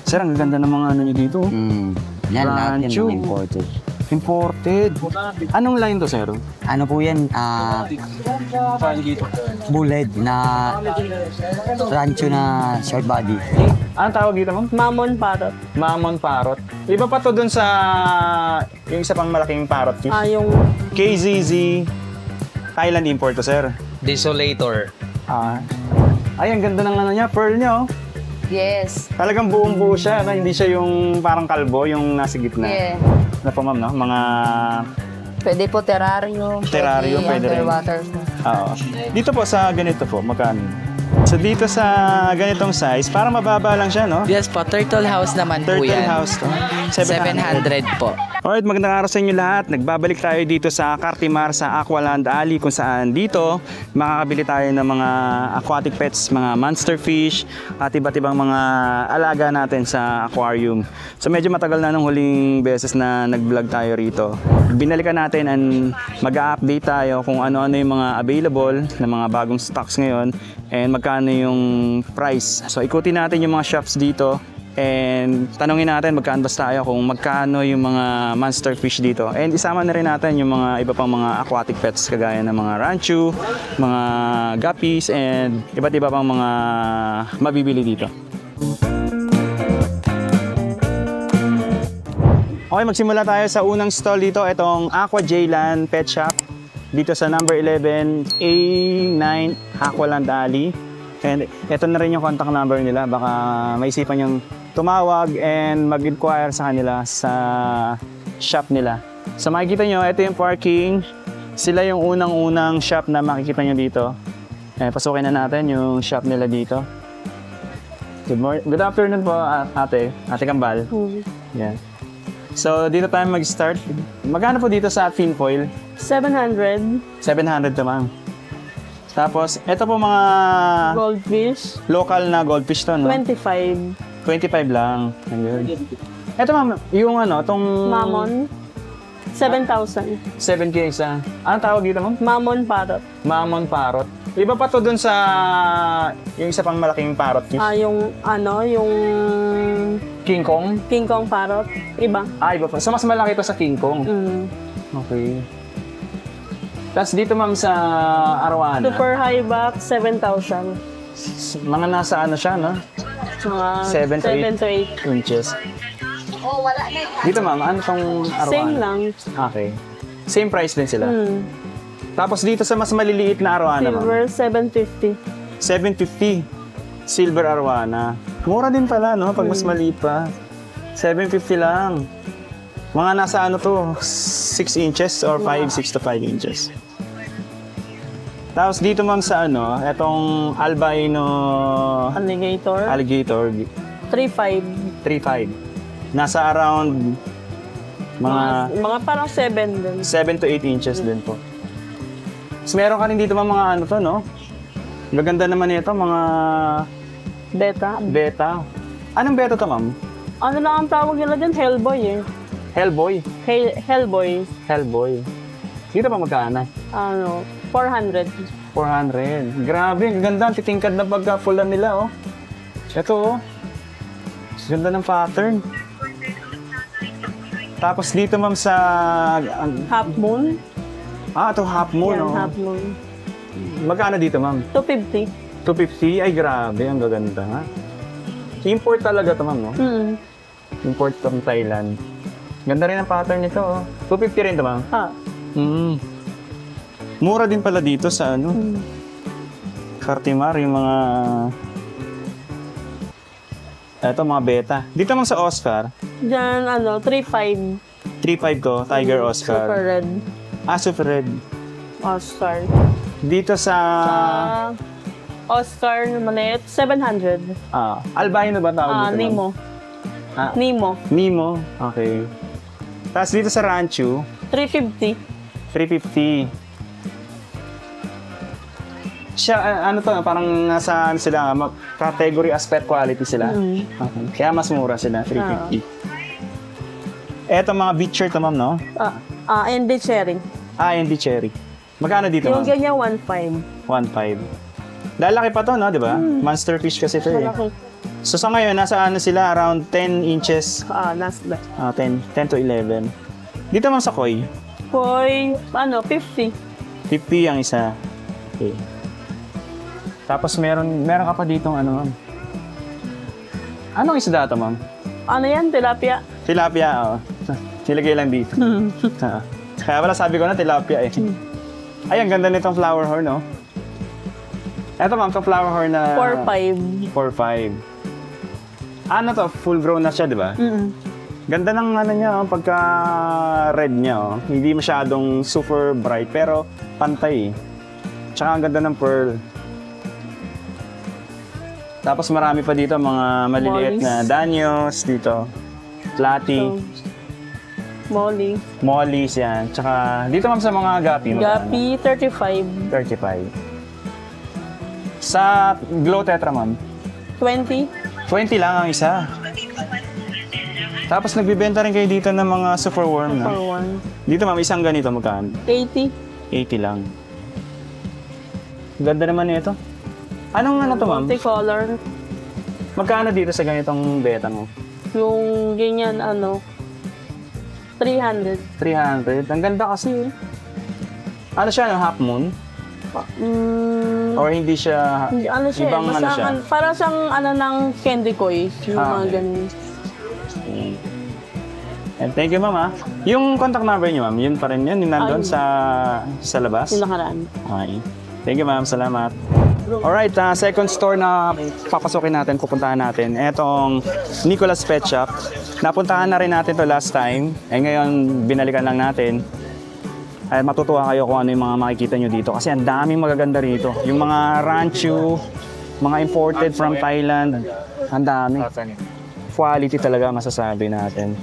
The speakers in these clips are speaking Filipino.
Sir, ang ganda ng mga ano nyo dito. Yan, lahat yan Rancho. mga imported. Imported. Anong line to, sir? Ano po yan? Bullet na rancho na short body. Anong tawag dito, ma'am? Mamon Parrot. Mamon Parrot. Iba pa to dun sa yung isa pang malaking parrot fish. Yung KZZ Thailand import to, sir. Desolator. Ay, ang ganda ng ano niya, pearl niya, oh. Yes. Talagang buong-buo siya, no? Hindi siya yung parang kalbo, yung nasa gitna. Yeah. Ano po, ma'am, no? Mga... Pwede po terrarium. Terrarium, pwede rin. Underwater. Oo. Dito po sa ganito po, magkano? So dito sa ganitong size, parang mababa lang siya, no? Yes po, turtle house naman po Turtle yan. house to. 700 po. Alright, magandang araw sa inyo lahat. Nagbabalik tayo dito sa Cartimar sa Aqualand Alley kung saan dito makakabili tayo ng mga aquatic pets, mga monster fish at iba't ibang mga alaga natin sa aquarium. So medyo matagal na nung huling beses na nag-vlog tayo rito. Binalikan natin and mag-a-update tayo kung ano-ano yung mga available na mga bagong stocks ngayon and magkano yung price. So ikutin natin yung mga shops dito. And tanongin natin magkano basta tayo kung magkano yung mga monster fish dito. And isama na rin natin yung mga iba pang mga aquatic pets kagaya ng mga ranchu, mga guppies, and iba't iba pang mga mabibili dito. Okay, magsimula tayo sa unang stall dito. Itong Aqua J-Land Pet Shop dito sa number 11 A9 Aqualand Alley. And ito na rin yung contact number nila. Baka maisipan yung tumawag and mag-inquire sa kanila sa shop nila. So makikita nyo, ito yung parking. Sila yung unang-unang shop na makikita nyo dito. Pasukin na natin yung shop nila dito. Good afternoon po, ate. Ate Kambal. Yeah. So dito tayo mag-start. Magkano po dito sa fin foil? 700. 700 to, ma'am. Tapos, ito po mga Goldfish. local na goldfish to, no? 25. 25 lang. Ayun. Ito, ma'am, yung ano, tong... Mamon. 7,000. 7K isa. Anong tawag dito, ma'am? Mamon Parrot. Mamon Parrot. Iba pa to dun sa yung isa pang malaking parrot fish. Yung King Kong. King Kong Parrot. Iba. Iba pa. So, mas malaki to sa King Kong. Okay. Tapos dito, ma'am, sa Arowana. Super high back, 7,000. Mga nasa ano siya, no? Mga 7 to 8 inches. Dito, ma'am, ano tong Arowana? Same lang. Okay. Same price din sila. Tapos dito sa mas maliliit na Arowana, ma'am. Silver, 750. 750. Silver Arowana. Mura din pala, no? Pag mas maliit pa. 750 lang. Mga nasa ano to, 6 inches or 6 to 5 inches. Tapos dito, ma'am, sa ano, etong albino Alligator. 3,500. 3.5. Nasa around Mga parang 7 din. 7 to 8 inches din po. Tapos meron ka rin dito mga ano to, no? Maganda naman ito, mga Beta. beta. Anong beta to, ma'am? Ano lang ang tawag nila dyan? Hellboy eh. Hellboy. Hellboy. Hellboy. Dito pa magkano? 400. 400. Grabe, ang ganda. Ang titingkad na pagka-fulan nila, oh. Ito, oh. Ganda ng pattern. Tapos dito, ma'am, sa... Half moon. ito half moon, Yan, oh. half moon. Magkano dito, ma'am? 250. 250? Ay, grabe. Ang gaganda, ha? Import talaga to, ma'am, no? Import from Thailand. Ganda rin ang pattern nito, oh. 250 rin to, ma'am? Mura din pala dito sa ano? Cartimar, yung mga... Ito, mga beta. Dito ma'am sa Oscar, Diyan, 3,500. 3.5 to, Tiger Oscar. Super red. Super red. Oscar. Dito sa... Oscar na maliit, 700. Albino ba tawag dito, ma'am? Nemo. Nemo. Nemo. Okay. Tapos dito sa Rancho, 350. 350. Siya, ano to, parang nasa ano sila, category as pet quality sila. Okay. Kaya mas mura sila, 350. Eto mga beacher to, ma'am, no? And the cherry. Hindi cherry. Magkano dito, Yung ma'am? ganyan, 1,500. 1.5. Lalaki pa to, no? Di ba? Monster fish kasi ito, eh. Malaki. So sa ngayon, nasa ano sila? Around 10 inches. Nasa 10 to 11. Dito ma'am sa koi. Koi, 50. 50 ang isa. Okay. Tapos meron ka pa ditong ano ma'am. Anong isda ito ma'am? Ano yan, tilapia? Tilapia, oo. Nilagay lang dito. Oo. Kaya pala sabi ko na tilapia eh. Ay, ang ganda nitong flower horn, no? Eto ma'am, itong flower horn na... 4-5. 4-5. Ano to? Full grown na siya, di ba? Ganda ng ano niya, oh, pagka red niya. Oh. Hindi masyadong super bright, pero pantay eh. Tsaka ang ganda ng pearl. Tapos marami pa dito mga maliliit Mollies. na danyos dito. Plati. Molly. Mollies yan. Tsaka dito ma'am sa mga gapi. Gapi, 35. 35. Sa Glow Tetra ma'am, 20. 20 lang ang isa. Tapos nagbibenta rin kayo dito ng mga superworm na. For 1. Dito ma'am, isang ganito magkano? 80. 80 lang. Ganda naman nito. Anong ano to ma'am? Multicolor. Magkano dito sa ganitong beta mo? Yung ganyan, 300. 300. Ang ganda kasi eh. Ano siya, half moon? Or hindi siya... Ano siya, ibang ano siya? para siyang ng candy koi. Yung mga Okay. ganun. And thank you ma'am ah. Yung contact number niyo ma'am, yun pa rin yun. Yung nandun sa labas? Yung nakaraan. Okay. Thank you ma'am, salamat. Alright, second store na papasukin natin, pupuntahan natin. Etong Nicolas Pet Shop. Napuntahan na rin natin to last time. Ngayon, binalikan lang natin. Ay, matutuwa kayo kung ano yung mga makikita nyo dito. Kasi ang daming magaganda rito. Yung mga rancho, mga imported from Thailand. Ang dami. Quality talaga masasabi natin.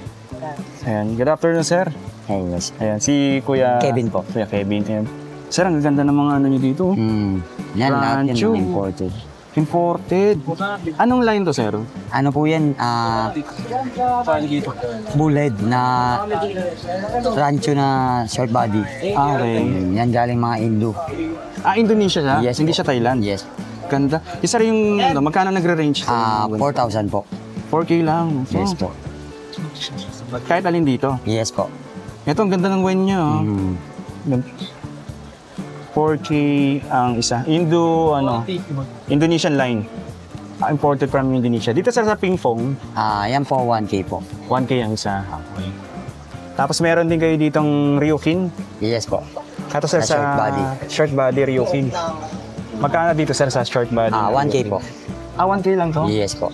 Ayan. Good afternoon, sir. Hey, yes. Ayan, si Kuya... Kevin po. Kuya Kevin. Ayan. Sir, ang ganda ng mga ano nyo dito. Yan, lahat yan Rancho. mga imported. Imported. Anong line to, sir? Ano po yan? Bullet na rancho na short body. Okay. Yan galing mga Indo. Indonesia siya? Yes Hindi po. siya Thailand? Yes. Ganda. Isa rin yung, magkano nagre-range? 4,000 po. 4K lang. Yes Oh. po. Kahit alin dito. Yes po. Ito, ang ganda ng wine niya. Oh. Mm. 4K ang isa. Indonesian line. Imported from Indonesia. Dito sa Ping Fong, Yan po 1K po. 1K ang isa. Tapos meron din kayo ditong Ryukin. Yes po. Ito sir, Na short body. Short body Ryukin. Magkano dito sir sa short body? 1K po. 1K lang to? Yes po.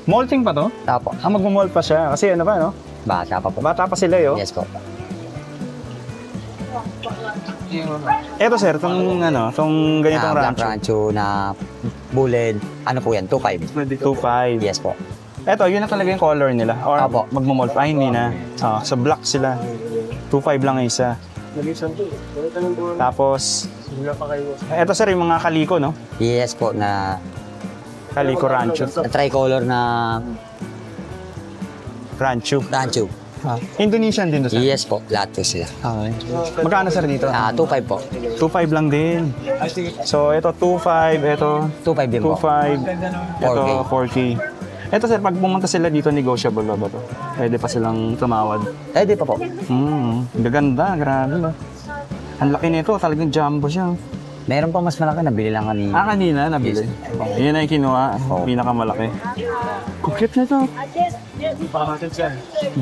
Molting pa to? Tapo. Magmo-mold pa siya. Kasi ano ba, no? Bata pa po. Bata pa sila, yo. Yes po. Eto sir, itong ganitong Black rancho. rancho na bullet. Ano po yan? 2.5. 2.5. Yes po. Eto, yun na talaga yung color nila. Or Apo. magmo-mold pa. Ay, hindi na. So black sila. 2.5 lang ang isa. Tapos, eto sir, yung mga kaliko, no? Yes po na Kaliko rancho. tricolor na Rancho. rancho. Indonesian din to sir? Yes po. Lahat po sila. Okay. Magkano sir dito? 2.5 po. 2.5 lang din. So, ito 2.5, ito 2.5 din po. 2.5, ito 4K. 4K. Ito sir, pag pumunta sila dito, negotiable ba to? Pwede pa silang tumawad. Di pa po. Gaganda, grabe ba? Ang laki nito, talagang jumbo siya. Meron pa mas malaki. Nabili lang kanina. Kanina, nabili. Yan ay kinuha, pinakamalaki. Kukit na to.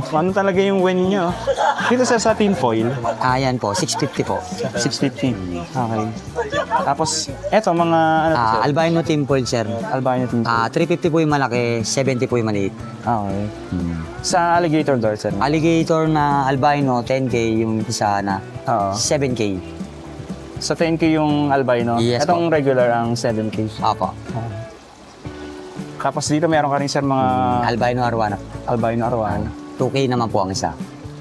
Ano talaga yung wen niyo? Dito sir, sa tin foil, Yan po. 650 po. 650. Okay. Tapos, eto mga, ano to sir? Albino Temple, sir. Albino tin foil. 350 po yung malaki, 70 po yung maliit. Okay. Sa alligator door, sir. Alligator na albino, 10K yung isa na Oo. 7K. Sa 10K yung albino. Yes, Itong regular ang 7K. Apo. Tapos dito meron ka rin sir mga Albino Arwana. albino arwan. 2K naman po ang isa.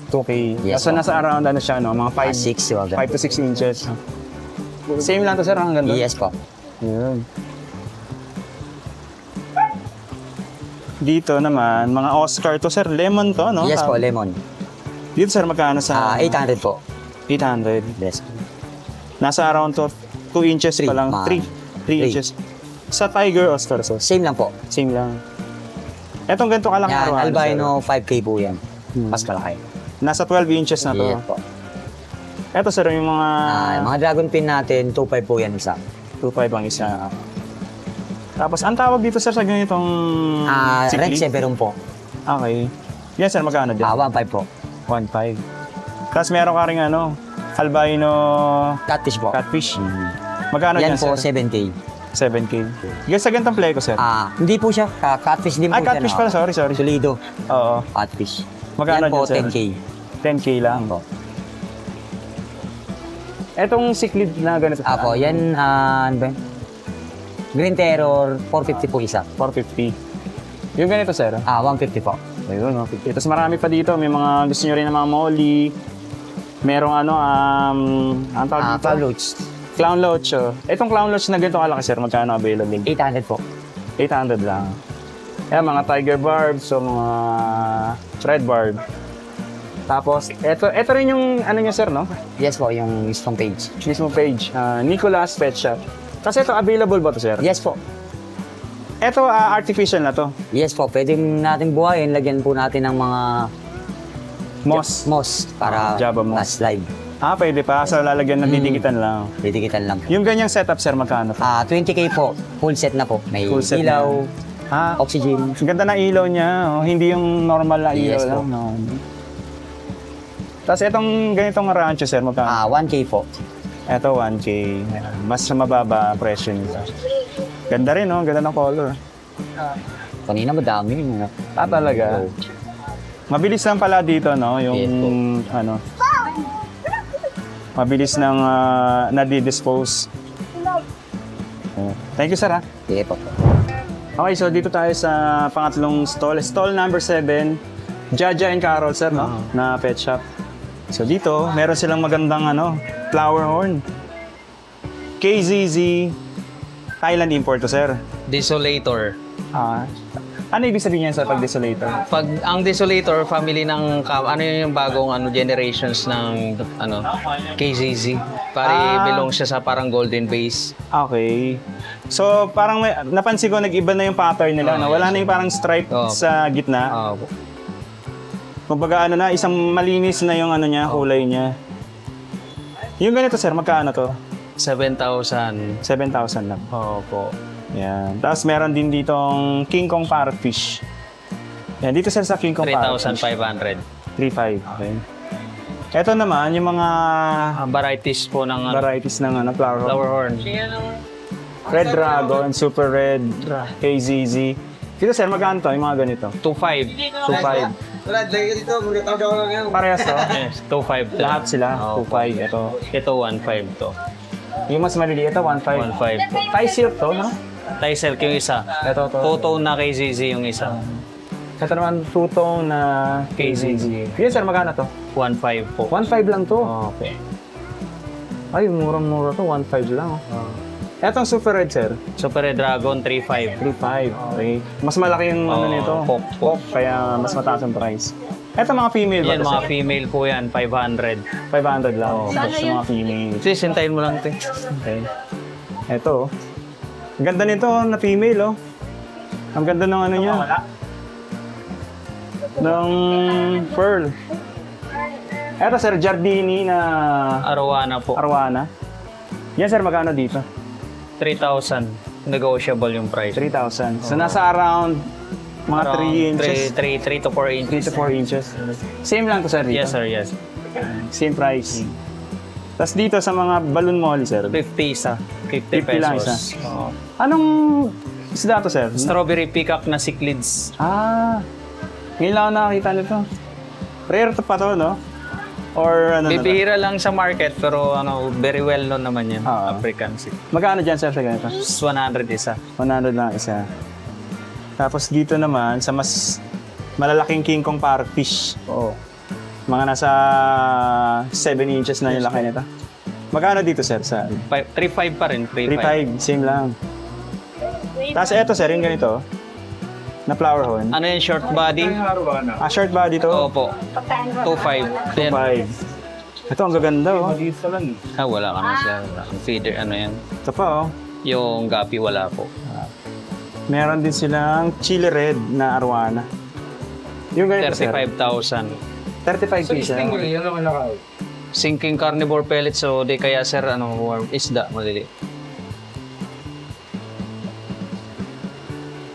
2K. Yes, So nasa around ano siya, no? Mga 5, 6 yung 5 to 6 inches. Same lang to sir, ang ganda. Yes po. Yun. Dito naman, mga Oscar to sir. Lemon to, no? Yes po, lemon. Dito sir, magkano sa 800 po. 800. Yes. Nasa around to 2 inches pa Three, lang. mga 3 three. inches. Sa Tiger Oscar, so Same lang po. same lang. Etong ganito ka lang Yan, araw-araw, albino 5K po yan. Mas malaki. sir. Nasa 12 inches na to. Yes po. Eto sir, yung mga Yung mga dragon pin natin, 2.5 po yan isa. 2.5 ang isa. Tapos, ang tawag dito sir sa ganitong Red sikli? Severum po. Okay. Yan sir, magkano dyan? 1.5 po. 1.5. Tapos meron ka rin albino Catfish po. catfish. Magkano Yan dyan po, sir? 7K. 7K. Yes, sa ganitong play ko sir. Hindi po siya. Catfish din po Ay, catfish pala, sorry. Solido. Oo. Catfish. Magkano Yan po, dyan, sir? 10K. 10K lang. Po. Etong cichlid na ganito. Ako, yan, ano ba? Green Terror, 450 po isa. 450. Yung ganito sir. 150 po. Ayun, 150. Tapos marami pa dito. May mga gusto nyo rin ng mga molly. Merong ang tawag dito? Cloud Loach. Clown Loach. Oh. Itong Clown Loach na ganito kalaki sir, magkano available? 800 po. 800 lang. Ayan, mga tiger barb, so mga red barb. Tapos, ito rin yung ano niya sir, no? Yes po, yung mismong page. Mismo page, Nicolas Pet Shop. Kasi ito, available ba to sir? Yes po. Ito, artificial na to. Yes po, pwede natin buhayin. Lagyan po natin ng mga moss para Java moss. mas live. Pwede pa. So, lalagyan ng didikitan lang. Didikitan lang. Yung ganyang setup sir, magkano? 20K po. Full set na po. May Full set ilaw, na. oxygen. Ang ganda ng ilaw niya. Oh. Hindi yung normal na ilaw Yes, lang. po. No. Tapos itong ganitong rancho sir, magkano? 1K po. Ito, 1K. Mas mababa ang presyo nito. Ganda rin, no? Ganda ng color. Kanina madami. Talaga. Mabilis lang pala dito, no? Yung, Yes, po. mabilis nang nadi-dispose. Thank you, sir, ha? Yeah po. Okay, so dito tayo sa pangatlong stall. Stall number 7, Jaja and Carol, sir, no? Na pet shop. So dito, meron silang magandang flower horn. KZZ Thailand import to, sir. Desolator. Ano ibig sabihin niyan sa pag-desolator? Pag ang Desolator, family ng ano yun yung bagong generations ng KZZ. Belong siya sa parang golden base. Okay. So, parang napansin ko, nag-iba na yung pattern nila. No? Wala na yung parang stripe sa gitna. Kumbaga isang malinis na yung niya, kulay niya. Yung ganito, sir, magkano to? 7,000. 7,000 lang. Opo. Yan. Tapos meron din ditong King Kong Parrotfish. Yan, dito sir sa King Kong Parrotfish. 3,500. 3,500. Okay. Ito naman, yung mga Varieties po ng varieties ng flower horn. flower horn. Red Dragon, Super Red, KZZ. Dito sir, magkano to? Yung mga ganito? 2,500. 2,500. Parehas to? Yes, 2,500. Lahat sila, Oo. 2,500. Ito. Ito 1,500 to. Yung mas maliliit, ito 1,500. 1,500 po. Thai silk to, no? Thai silk yung isa. Ito to. Two-tone na KZZ yung isa. Ito naman, two-tone na KZZ. Yun sir, magkano to? 1,500 po. 1,500 lang to. Okay. Ay, murang-mura to. 1,500 lang. Etong Super Red, sir. Super Red Dragon 3,500. 3,500. Okay. Mas malaki yung nito. Pok. Kaya mas mataas ang price. Eto mga female ba? Yan, to, mga sir? female po yan, 500. 500 lang. Tapos yung mga female. Sis, hintayin mo lang ito. Okay. Eto. Ang ganda nito na female, oh. Ang ganda ng niya. Ng pearl. Eto, sir, Giardini na Arowana po. Arwana. Yan, sir, magkano dito? 3,000. Negotiable yung price. 3,000. So, nasa around mga 3 inches. 3 to 4 inches. 3 to 4 inches. Same lang to, sir, dito? Yes, sir, yes. Same price. Tapos dito sa mga balloon molly, sir. 50 isa. 50 50 lang pesos. isa. Oo. Anong isda to, sir? Strawberry peacock na cichlids. Ngayon lang ako nakakita nito. Rare to pa to, no? Or ano na to? Bibihira lang sa market pero very well known naman yan. Oo. African cichlid. Magkano dyan, sir, sa ganito? 100 isa. 100 lang isa. Tapos dito naman, sa mas malalaking King Kong Parrotfish. Oo. Mga nasa 7 inches na yung laki nito. Magkano dito, sir? Sa 3,500 pa rin. 3,500. Same lang. Tapos eto, sir, yung ganito. Na flower horn. Ano yung short body? Short body to. Opo. 2,500. Then, 5. Ito, ang gaganda, oh. wala ka na siya. Ang feeder, ano yan. Ito pa, oh. Yung gapi wala po. Meron din silang chili red na arwana. Yung ganito, sir. 35,000. 35 piso. Sinking carnivore pellets, so di kaya sir, isda, maliliit.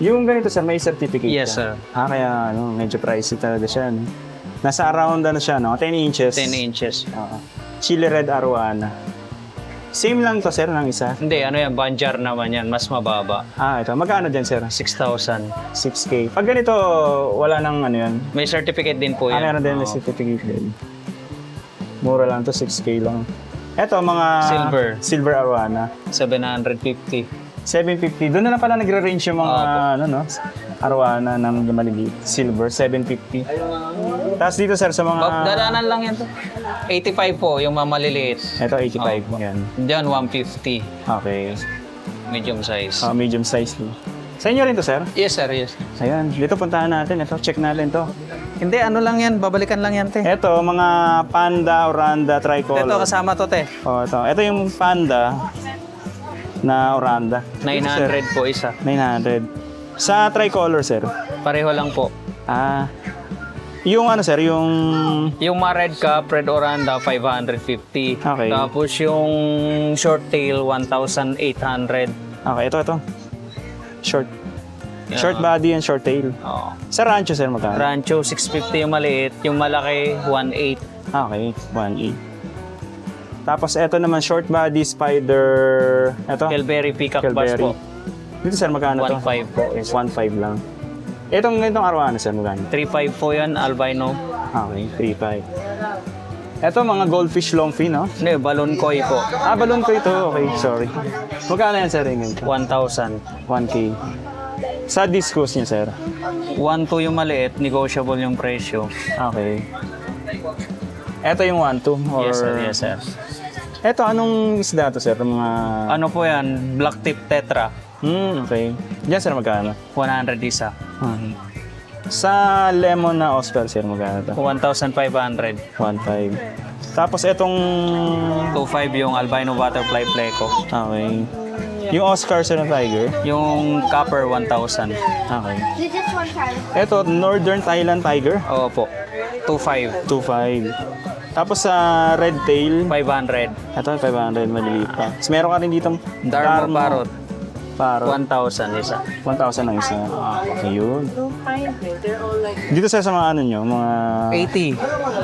Yung ganito, sir, may certificate Yes, ka? sir. Kaya medyo pricey talaga siya. No? Nasa around siya, no? 10 inches. 10 inches. Oo. Chili red arwana. Same lang to, sir, ng isa. Hindi, yan, banjar naman yan, mas mababa. Ito. Magkano dyan, sir? 6,000. 6K. Pag ganito, wala nang yan. May certificate din po yan. Meron din, may Oo. certificate din. Mura lang to, 6K lang. Ito, mga... Silver. Silver arwana. 750. 750. Doon na lang pala nagre-range yung mga, Opo. arwana ng maliliit. Silver, 750. Tapos dito, sir, sa mga... Dadaanan lang yan to. 85 po, yung mamaliliit. Ito, 85. Yan. Diyan, 150. Okay. Medium size. Medium size. Sa inyo rin to, sir? Yes, sir, yes. Ayan, dito puntahan natin. Ito, check natin to. Hindi, lang yan. Babalikan lang yan, te. Ito, mga panda, oranda, tricolor. Ito, kasama to, te. Ito. Ito yung panda na oranda. 900 po isa. 900. Sa tricolor, sir? Pareho lang po. Yung sir, yung... Yung ma-red cap, red oranda, 550. Okay. Tapos yung short tail, 1,800. Okay, ito. Short. Short body and short tail. Oo. Sa rancho, sir, magkano? Rancho, 650 yung maliit. Yung malaki, 1,800. Okay, 1.8. Tapos ito naman, short body, spider... Ito? Kelberry peacock bass po. Dito, sir, magkano to? 1,500 po. 1.5 lang. Itong arwana, sir, magkano? 3,500 po yan, albino. Okay, 3.5. Ito, mga goldfish longfin, no? Hindi, balloon koi po. Balloon ko ito. Okay, sorry. Magkano yan, sir? 1,000. 1K. Sa discos niya, sir? 1,200 yung maliit, negotiable yung presyo. Okay. Ito yung 1.2 or... Yes, sir. Yes, sir. Ito, anong isda to, sir? Mga... Ano po yan? Black tip tetra. Okay. Diyan, sir, magkano? 100 isa. Sa lemon na Oscar, sir, magkano to? 1,500. 1.5. Tapos itong... 2,500 yung albino butterfly pleco. Okay. Yung Oscar, sir, na tiger? Yung copper, 1,000. Okay. Ito, Northern Thailand tiger? Opo. 2,500. 2.5. Tapos sa red tail, 500. ito 500, maliliit pa. Tapos meron ka rin dito Darmo parrot. Parrot. 1,000 isa. 1,000 ang isa. Ayun. Dito sa mga nyo, mga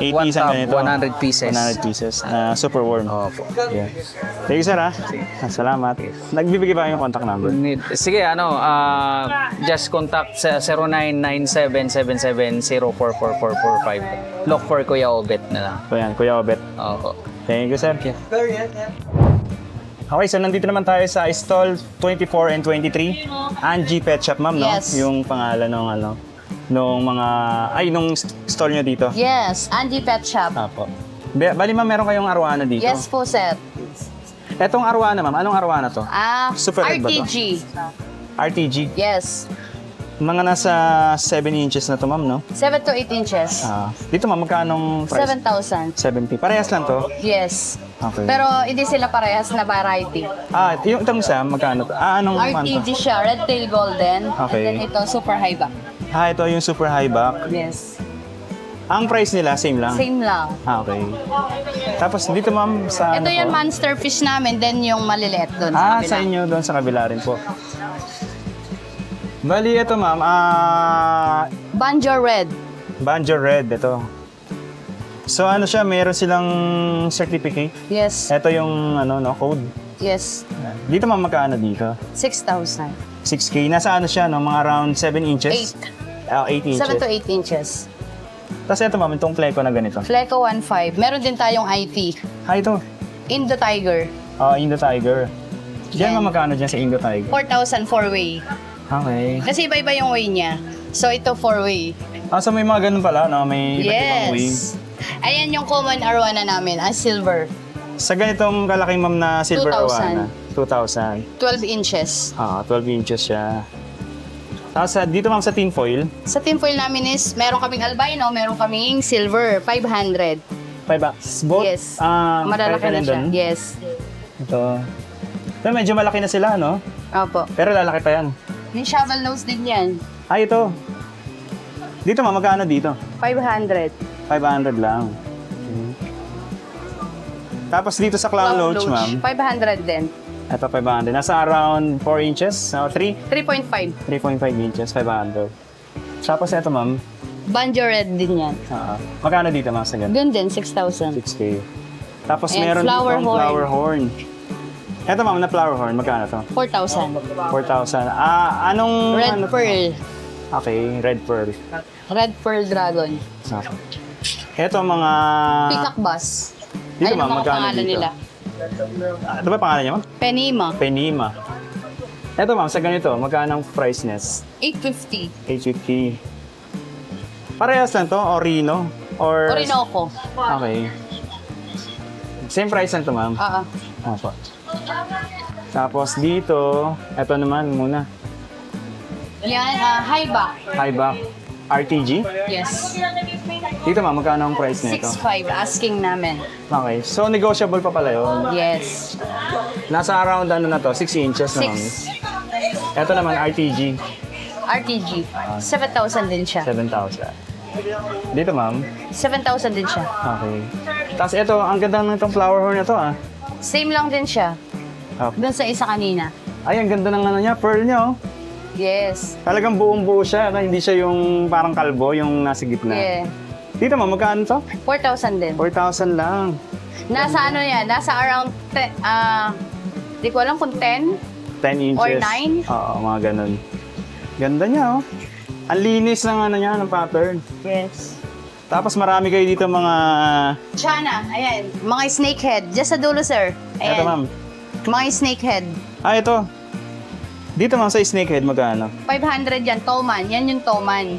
80. 80 isang ganito. 100 pieces. 100 pieces. Super warm. Opo. Yeah. Thank you, sir, ha? Salamat. Nagbibigay ba kayong contact number? Sige, just contact sa 099777044445. Look for Kuya Obet na lang. So yan, Kuya Obet. Opo. Thank you, sir. Okay, so nandito naman tayo sa stall 24 and 23. Angie Pet Shop, ma'am, no? Yes. Yung pangalan ng nung stall nyo dito. Yes, Angie Pet Shop. Apo. Bali, ma'am, meron kayong arwana dito. Yes po, sir. Etong arwana, ma'am, anong arwana to? Super red ba to? RTG. RTG. Yes. Mga nasa 7 inches na to, ma'am, no? 7 to 8 inches. Dito, ma'am, magkanong price? 7,000. 70. Parehas lang to? Yes. Okay. Pero hindi sila parehas na variety. Yung itong isa, magkano to? Anong month to? RTG siya, red tail golden. Okay. And then ito, super high back. Ito yung super high back. Yes. Ang price nila, same lang? Same lang. Okay. Tapos dito, ma'am, sa Ito yung po? monster fish namin, then yung maliliit doon sa kabila. Sa inyo, doon sa kabila rin po. Bali, ito, ma'am, Banjo red. Banjo Red, ito. So, siya, meron silang certificate. Yes. Ito yung, code. Yes. Dito, ma'am, magkano dito? 6,000. 6K. Nasa siya, no? Mga around 7 inches? 8 inches. 7 to 8 inches. Tapos ito, ma'am, itong pleco na ganito. Fleco 1.5. Meron din tayong IT. Ito. Indo Tiger. Indo Tiger. Diyan, Yan. ma'am, magkano dyan sa Indo Tiger? 4,000 4-way. Okay. Kasi iba-iba yung way niya. So ito 4-way. So may mga ganun pala, no? May iba't ibang way. Yes. Ayan yung common arwana namin, silver. Sa ganitong kalaking, ma'am, na silver 2,000. arwana, 2,000. 12 inches. 12 inches siya. Tapos dito, ma'am, sa tin foil, Sa tinfoil namin is, meron kaming albino, meron kaming silver, 500. 5 bucks. Both? Yes. pareho Malalaki na rin siya. dun? Yes. Ito. Ito, medyo malaki na sila, no? Opo. Pero lalaki pa yan. May shovel nose din yan. Ay, ito. Dito ma'am, magkano dito? 500. 500 lang. Tapos dito sa clown loach, ma'am. 500 din. Ito 500. Nasa around 4 inches? O 3? 3.5. 3.5 inches, 500. Tapos ito ma'am. Banjo red din yan. Magkano dito ma'am sa ganito? Ganun din, 6,000. 6K. Tapos And meron flower ditong horn. flower horn. Ito ma'am, na flower horn, magkano to? 4,000. 4,000. Anong... Red ano to? pearl. Okay, red pearl. Red pearl dragon. Ito mga... Peacock bus. Dito Ayun ma'am, ang mga magkano pangalan dito? nila. Ano ba pangalan niya ma'am? Penima. Penima. Ito ma'am, sa ganito, magkano ang price nest? 850. 850. Parehas lang to, Orino? Or... Orinoco. Okay. Same price lang to ma'am? Oo. Opo. Tapos dito, ito naman muna. Yan, high back. High back. RTG? Yes. Dito ma'am, magkano ang price nito? 6.5 asking namin. Okay. So, negotiable pa pala yun. Yes. Nasa around ano na to? 6 inches na ma'am. 6. Ito naman, RTG. RTG. 7,000 din siya. 7,000. Dito ma'am. 7,000 din siya. Okay. Tapos ito, ang ganda ng itong flower horn na to ah. Same lang din siya. Okay. Doon sa isa kanina. Ay, ang ganda ng ano niya, pearl niya oh. Yes. Talagang buong-buo siya, no? Hindi siya yung parang kalbo, yung nasa gitna. Yeah. Dito ma'am, magkano to? 4,000 din. 4,000 lang. Nasa ano yan? Nasa around, di ko alam kung 10. 10 inches. Or 9? Oo, mga ganun. Ganda niya oh. Ang linis ng ano niya, ng pattern. Yes. Tapos marami kayo dito mga... Chana, ayan. Mga snakehead. Just sa dulo, sir. Ayan. Ito ma'am. Mga snakehead. Ah, ito. Dito ma'am sa snakehead, magkano? 500 yan, Toman. Yan yung Toman.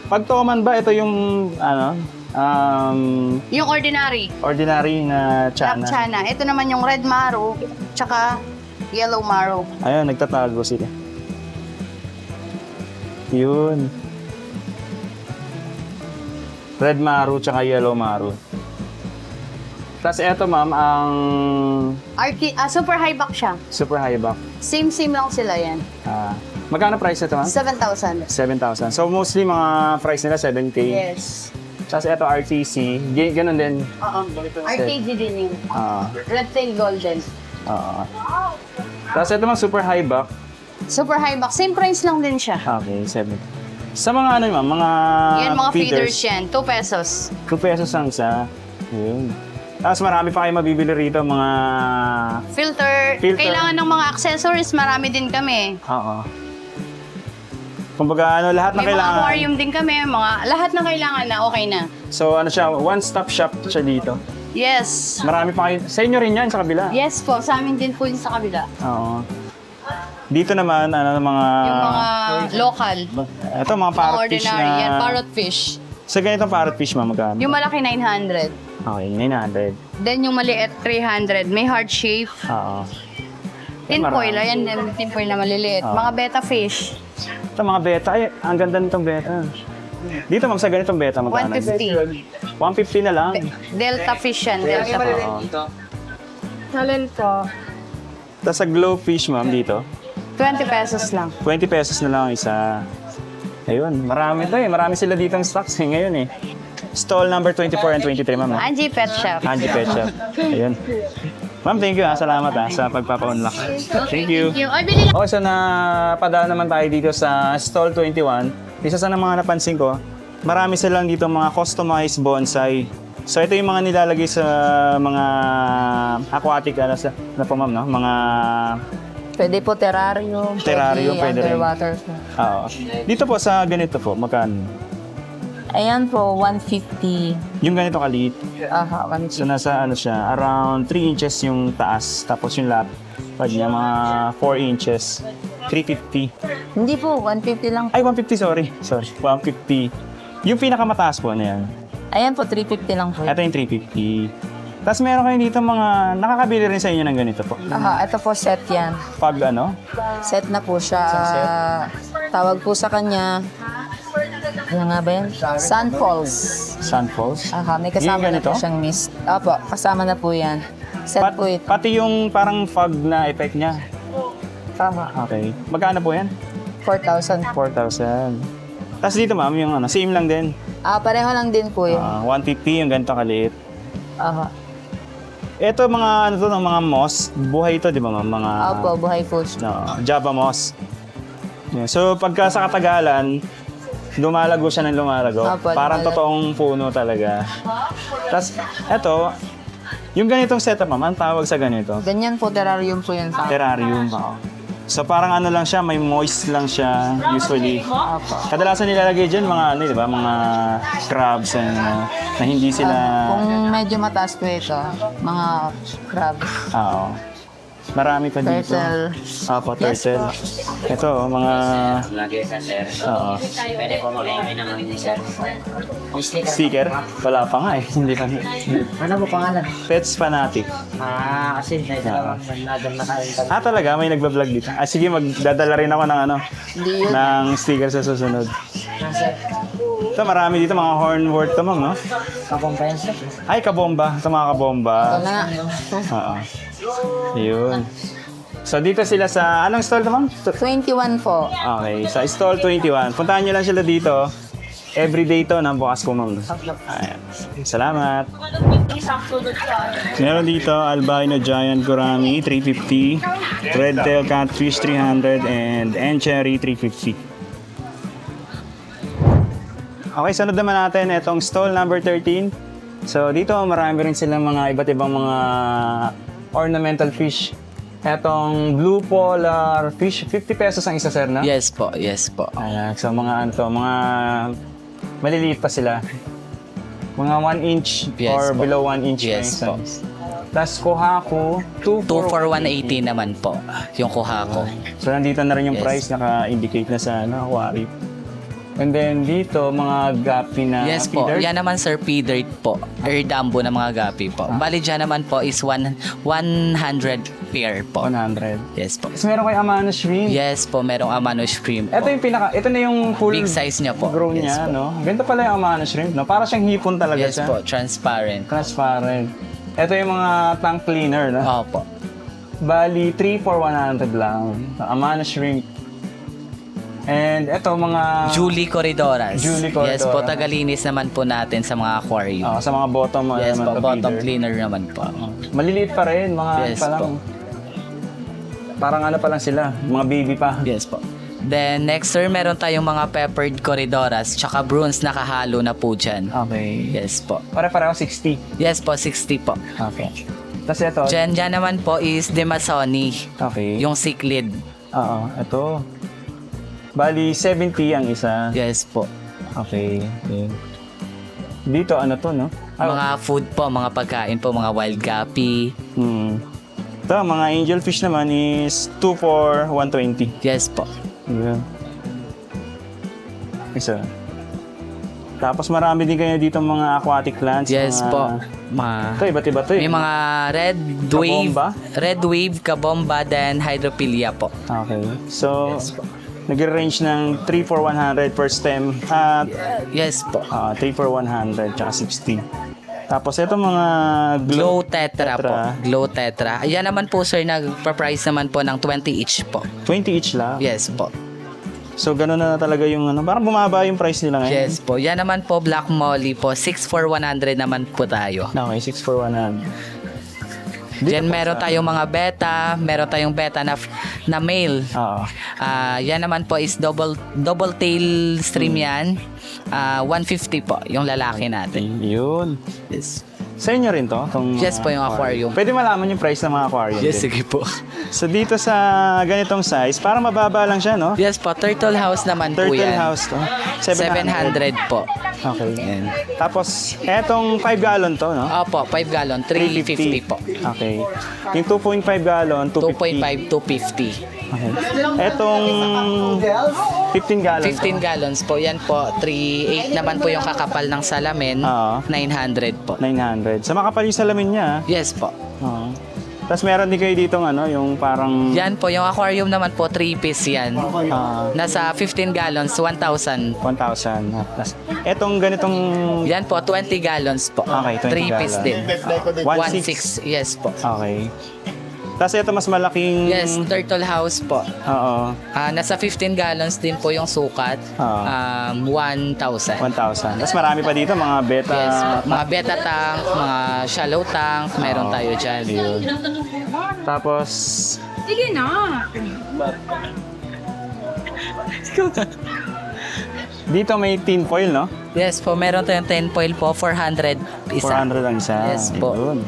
Pag toman ba, ito yung ano? Yung ordinary. Ordinary na Black chana. Chana. Ito naman yung red maro, tsaka yellow maro. Ayun, nagtatago sila. Yun. Red maru tsaka yellow maru. Tapos eto ma'am, ang Super high back siya. super high back. Same lang sila yan. Magkano price ito ma'am? 7,000. 7,000. So mostly mga price nila 7K. Yes. Tapos eto RTC, ganun din. Oo. RTG din yun. Red tail golden. Tapos ito ma'am, super high back. Super high back. Same price lang din siya. Okay, 7. Sa mga ano ma'am, mga Yan, mga feeders yan. 2 pesos. 2 pesos ang isa. Yun. Tapos marami pa kayo mabibili rito, mga... Filter. Kailangan ng mga accessories, marami din kami. Oo. Kumbaga, ano, lahat na May mga kailangan. aquarium din kami, lahat na kailangan na okay na. So, ano siya, one-stop shop siya dito. Yes. Marami pa kayo. Sa inyo rin yan, sa kabila. Yes po, sa amin din po yung sa kabila. Oo. Dito naman, ano, mga... Yung mga local. Ito, mga Mga parrotfish ordinary. na... Yan, parrotfish. Sa ganitong parrotfish, ma'am, magkano? Yung malaki, 900. Okay, 900. Then yung maliit, 300. May heart shape. Oo. Tinfoil, ayan din, tinfoil na maliliit. Mga betta fish, Ito, mga beta. Ay, ang ganda nitong beta. Dito, ma'am, sa ganitong beta, magkano? 150. 150 na lang. Delta fish yan, delta fish. Oo. Alin to? Tapos sa glowfish, ma'am, dito, 20 pesos lang. 20 pesos na lang ang isa. Ayun, marami to eh. Marami sila ditong stocks eh, ngayon eh. Stall number 24 and 23, ma'am. Angie Pet Shop. Angie Pet Shop. Ayun. Ma'am, thank you ha. Salamat ha sa pagpapa-unlock. Thank you. Ay, bili Okay, so napadaan naman tayo dito sa Stall 21. Isa sa mga napansin ko, marami silang dito mga customized bonsai. So ito yung mga nilalagay sa mga aquatic na po ma'am, no? Mga Pwede po terrarium, Terrarium, pwede rin. underwater. oo. Dito po sa ganito po, magkano? Ayan po, 150. Yung ganito kaliit. Aha, So nasa ano siya, around 3 inches yung taas, tapos yung lapad niya mga 4 inches, 350. Hindi po, 150 lang. Ay, 150, sorry. 150. Yung pinakamataas po na yan. Ayan po, 350 lang po. Ito yung 350. Tapos meron kayo dito mga, nakakabili rin sa inyo ng ganito po. Aha, ito po set yan. Pag ano, Set na po siya. Isang set? Tawag po sa kanya. Ano nga ba yan? Sun Falls. Sun Falls. Aha, may kasama Yung na po ganito? siyang mist. Opo, kasama na po yan. Set po ito. Pati yung parang fog na effect niya. Tama. Okay. Magkano po yan? 4,000. 4,000. Tapos dito ma'am, yung ano, same lang din. Pareho lang din po yun. 150 yung ganito kaliit. Aha. Ito mga ano to, mga moss, buhay ito, di ba ma'am? Mga Opo, buhay po siya. Java moss. Yeah. So pagka sa katagalan, lumalago siya ng lumalago. Opo, Parang lumalago. totoong puno talaga. Tapos ito, yung ganitong setup ma'am, ang tawag sa ganito? Ganyan po, terrarium po yan sa akin. Terrarium. So parang ano lang siya, may moist lang siya usually. Opo. Kadalasan nilalagay dyan mga ano, di ba? Mga crabs and, na hindi sila... Kung medyo mataas po ito, mga crabs, Oo. Marami pa dito. turtle. Apo, turtle. Ito, mga... Oo. Pwede po mag-enjoy naman yun, sir. Sticker? Wala pa nga eh. Hindi pa. Ano po pangalan? Pets Fanatic. Kasi nadam na kayo. Talaga? May nagbablog dito. Sige, magdadala rin ako ng ano, ng sticker sa susunod. Ito, marami dito, mga hornwort to, ma'am, no? Kakompensa. Ay, kabomba. Ito, mga kabomba. Ito na. Oo. Yun. So, dito sila sa... Anong stall to, ma'am? 21 po. Okay, sa stall 21. Puntahan nyo lang sila dito. Everyday to, nang bukas po, ma'am. Ayan. Salamat. Meron dito, albino giant gourami, 350. Red tail catfish, 300. And cherry, 350. Okay, sunod naman natin itong stall number 13. So, dito marami rin silang mga iba't ibang mga ornamental fish. Etong blue polar fish, 50 pesos ang isa, sir, no? Yes po, yes po. Ayan, so mga ano to, mga maliliit pa sila. Mga 1 inch Yes or po. below 1 inch Yes yung po. size. Tapos kuhaku, 2 for 180 naman po, yung kuha ko. So nandito na rin yung Yes. price, naka-indicate na sa ano, aquarium. And then dito, mga gapi na Yes po, feeder. yan naman sir, feeder po. Air Dumbo na mga gapi po. Bali dyan naman po is 100 pair po. 100. Yes po. Tapos meron kay Amano Shrimp. Yes po, merong Amano Shrimp po. Ito yung ito na yung full Big size niya po. grown Yes niya, po. no? Ganito pala yung Amano Shrimp, no? Para siyang hipon talaga Yes siya. po, transparent. Transparent. Ito yung mga tank cleaner, no? Opo. Bali, 3 for 100 lang. Amano Shrimp. And ito mga... Julie Corridoras. Julie Corridoras. Yes po, tagalinis naman po natin sa mga aquarium. sa mga bottom Yes naman po, to bottom feeder. cleaner naman po. Maliliit pa rin, mga Yes pa lang. po. Parang ano pa lang sila, mga baby pa. Yes po. Then next sir, meron tayong mga peppered corridoras tsaka bruns nakahalo na po dyan. Okay. Yes po. Pare-pareho 60. Yes po, 60 po. Okay. Tapos ito. Dyan naman po is Demasoni, Okay. yung cichlid. Oo, ito. Bali, 70 ang isa. Yes po. Okay. Okay. Dito, ano to, no? Mga food po, mga pagkain po, mga wild guppy. Ito, mga angelfish naman is 2 for 120. Yes po. Yeah. Isa. Tapos marami din kayo dito mga aquatic plants. Yes mga... po. Mga Ito, iba't iba to eh. may mga Kabomba? red wave, kabomba, then hydrophilia po. Okay. So, nag-range ng 3 for 100 per stem at Yes po. 3 for 100 tsaka 60. Tapos ito mga Glow tetra po. Tetra. Glow tetra. Yan naman po sir, nagpa-price naman po ng 20 each po. 20 each lang. Yes po. So gano'n na talaga yung ano, parang bumaba yung price nila ngayon. Yes po. Yan naman po, Black Molly po. 6 for 100 naman po tayo. Okay, 6 for 100. Diyan meron tayong mga beta, meron tayong beta na male. Oo. Yan naman po is double tail stream yan. 150 po yung lalaki natin. Yun. Yes. Sa inyo rin to? Tong, Yes po, yung aquarium. Pwede malaman yung price ng mga aquarium Yes, din. sige po. So dito sa ganitong size, parang mababa lang siya, no? Yes po, turtle house naman po Turtle yan. house to. 700 po. Okay. Yan. Tapos, etong 5 gallon to, no? Opo, 5 gallon, 350 po. Okay. Yung 2.5 gallon, 250. 2.5 to 50. Okay. Etong 15 gallon. 15 gallons po, yan po. 3.8 naman po yung kakapal ng salamin. Oo. 900 po. 900. Sa makapal yung salamin niya. Yes po. Oo. Tapos meron din kayo dito ano, yung parang Yan po, yung aquarium naman po, 3-piece yan. ah, Nasa 15 gallons, 1,000. 1,000. Tapos etong ganitong Yan po, 20 gallons po. Okay, 20 3-piece gallon. din. 1,600. 1.6, yes po. Okay. Tapos ito mas malaking... Yes, turtle house po. Oo. Nasa 15 gallons din po yung sukat. Oo. 1,000. 1,000. Tapos marami pa dito, mga beta. Yes, mga beta tank, mga shallow tank, meron tayo dyan. Ayun. Tapos... Sige na. Dito may tin foil, no? Yes po, meron tayong 10 foil po, 400 isa. 400 ang isa. Yes po. Ayun.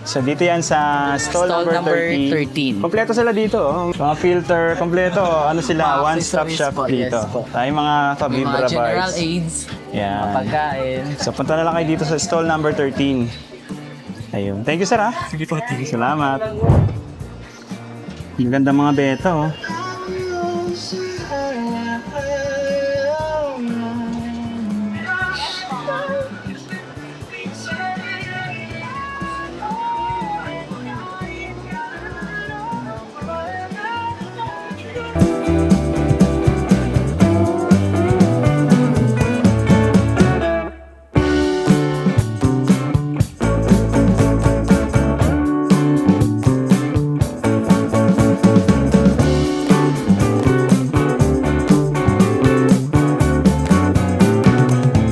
So dito yan sa stall number 13. 13. Kompleto sila dito. Oh. Mga filter, kompleto. Ano sila, Mga one-stop accessories shop po, yes dito. po. Tayo mga May Fabibra mga general bars. aids, Yan. pagkain. So punta na lang kayo dito sa stall number 13. Ayun. Thank you, sir, ha? Sige po. Salamat. Ang ganda mga beta, oh.